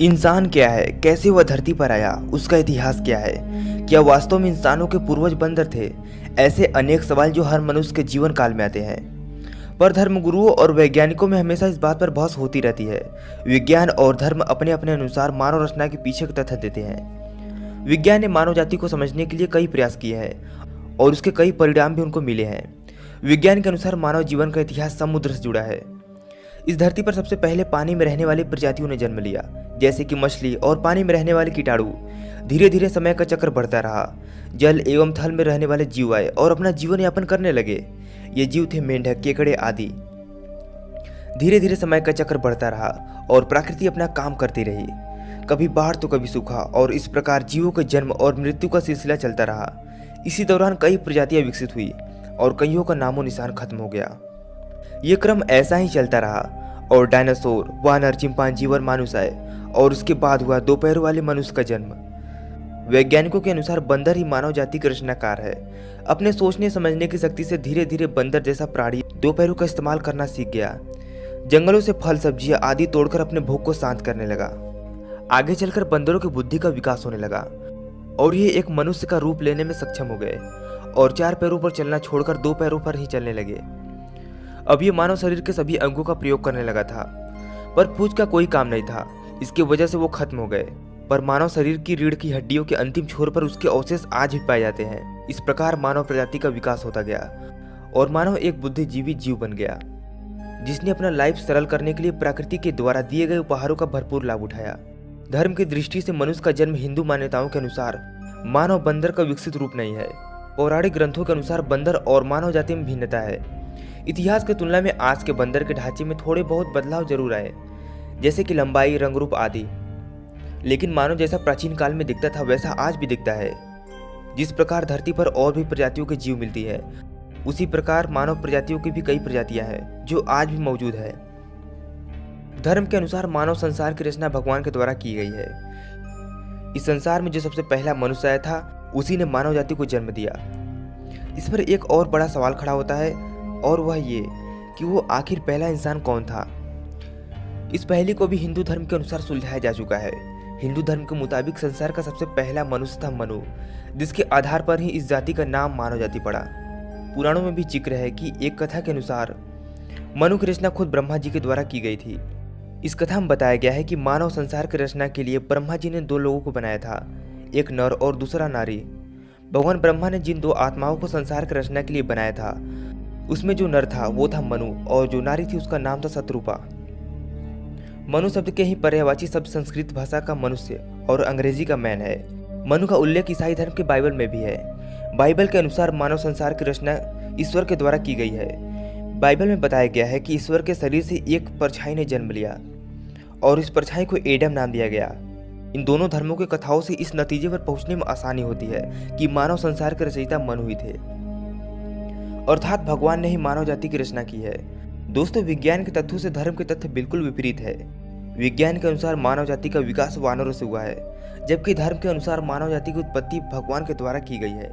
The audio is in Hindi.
इंसान क्या है, कैसे वह धरती पर आया, उसका इतिहास क्या है, क्या वास्तव में इंसानों के पूर्वज बंदर थे। ऐसे अनेक सवाल जो हर मनुष्य के जीवन काल में आते हैं। पर धर्मगुरुओं और वैज्ञानिकों में हमेशा इस बात पर बहस होती रहती है। विज्ञान और धर्म अपने अपने अनुसार मानव रचना के पीछे के तथ्य देते हैं। विज्ञान ने मानव जाति को समझने के लिए कई प्रयास किए हैं और उसके कई परिणाम भी उनको मिले हैं। विज्ञान के अनुसार मानव जीवन का इतिहास समुद्र से जुड़ा है। इस धरती पर सबसे पहले पानी में रहने वाली प्रजातियों ने जन्म लिया, जैसे कि मछली और पानी में रहने वाले कीटाणु। धीरे धीरे समय का चक्र बढ़ता रहा, जल एवं थल में रहने वाले जीव आए और अपना जीवन यापन करने लगे। ये जीव थे मेंढक, केकड़े आदि। धीरे धीरे समय का चक्र बढ़ता रहा और प्रकृति अपना काम करती रही, कभी बाढ़ तो कभी सूखा, और इस प्रकार जीवों के जन्म और मृत्यु का सिलसिला चलता रहा। इसी दौरान कई प्रजातियां विकसित हुई और कईयों का नामो निशान खत्म हो गया। ये क्रम ऐसा ही चलता रहा और डायनासोर, वानर, चिंपांजी और मानुष आए और उसके बाद हुआ दो पैरों वाले मनुष्य का जन्म। वैज्ञानिकों के अनुसार बंदर ही मानव जाति का रचनाकार है। अपने सोचने समझने की शक्ति से धीरे धीरे बंदर जैसा प्राणी दो पैरों का इस्तेमाल करना सीख गया। जंगलों से फल, सब्जियां आदि तोड़कर अपने भूख को शांत करने लगा। आगे चलकर बंदरों की बुद्धि का विकास होने लगा और ये एक मनुष्य का रूप लेने में सक्षम हो गए और चार पैरों पर चलना छोड़कर दो पैरों पर ही चलने लगे। अब ये मानव शरीर के सभी अंगों का प्रयोग करने लगा था, पर पूंछ का कोई काम नहीं था। इसकी वजह से वो खत्म हो गए। पर मानव शरीर की रीढ़ की हड्डियों के अंतिम छोर पर उसके अवशेष आज भी पाए जाते हैं। इस प्रकार मानव प्रजाति का विकास होता गया और मानव एक बुद्धिजीवी जीव बन गया, जिसने अपना लाइफ सरल करने के लिए प्रकृति के द्वारा दिए गए उपहारों का भरपूर लाभ उठाया। धर्म की दृष्टि से मनुष्य का जन्म हिंदू मान्यताओं के अनुसार मानव बंदर का विकसित रूप नहीं है। पौराणिक ग्रंथों के अनुसार बंदर और मानव जाति में भिन्नता है। इतिहास की तुलना में आज के बंदर के ढांचे में थोड़े बहुत बदलाव जरूर आए, जैसे कि लंबाई, रंग रूप आदि। लेकिन मानव जैसा प्राचीन काल में दिखता था वैसा आज भी दिखता है। जिस प्रकार धरती पर और भी प्रजातियों के जीव मिलती है, उसी प्रकार मानव प्रजातियों की भी कई प्रजातियां हैं जो आज भी मौजूद है। धर्म के अनुसार मानव संसार की रचना भगवान के द्वारा की गई है। इस संसार में जो सबसे पहला मनुष्य आया था, उसी ने मानव जाति को जन्म दिया। इस पर एक और बड़ा सवाल खड़ा होता है, और वह ये कि वो आखिर पहला इंसान कौन था। इस पहेली को भी हिंदू धर्म के अनुसार सुलझाया जा चुका है। हिंदू धर्म के मुताबिक संसार का सबसे पहला मनुष्य था मनु, जिसके आधार पर ही इस जाति का नाम मानव जाति पड़ा। पुराणों में भी जिक्र है कि एक कथा के अनुसार मनु की रचना खुद ब्रह्मा जी के द्वारा की गई थी। इस कथा में बताया गया है कि मानव संसार की रचना के लिए ब्रह्मा जी ने दो लोगों को बनाया था, एक नर और दूसरा नारी। भगवान ब्रह्मा ने जिन दो आत्माओं को संसार की रचना के लिए बनाया था, उसमें जो नर था वो था मनु और जो नारी थी उसका नाम था शत्रुपा। मनु शब्द के ही पर्यायवाची शब्द संस्कृत भाषा का मनुष्य और अंग्रेजी का मैन है। मनु का उल्लेख ईसाई धर्म के बाइबल में भी है। बाइबल के अनुसार मानव संसार की रचना ईश्वर के द्वारा की गई है। बाइबल में बताया गया है कि ईश्वर के शरीर से एक परछाई ने जन्म लिया और इस परछाई को एडम नाम दिया गया। इन दोनों धर्मों के कथाओं से इस नतीजे पर पहुंचने में आसानी होती है कि मानव संसार के रचयिता मनु ही थे, अर्थात भगवान ने ही मानव जाति की रचना की है। दोस्तों, विज्ञान के तथ्यों से धर्म के तथ्य बिल्कुल विपरीत है। विज्ञान के अनुसार मानव जाति का विकास वानरों से हुआ है, जबकि धर्म के अनुसार मानव जाति की उत्पत्ति भगवान के द्वारा की गई है।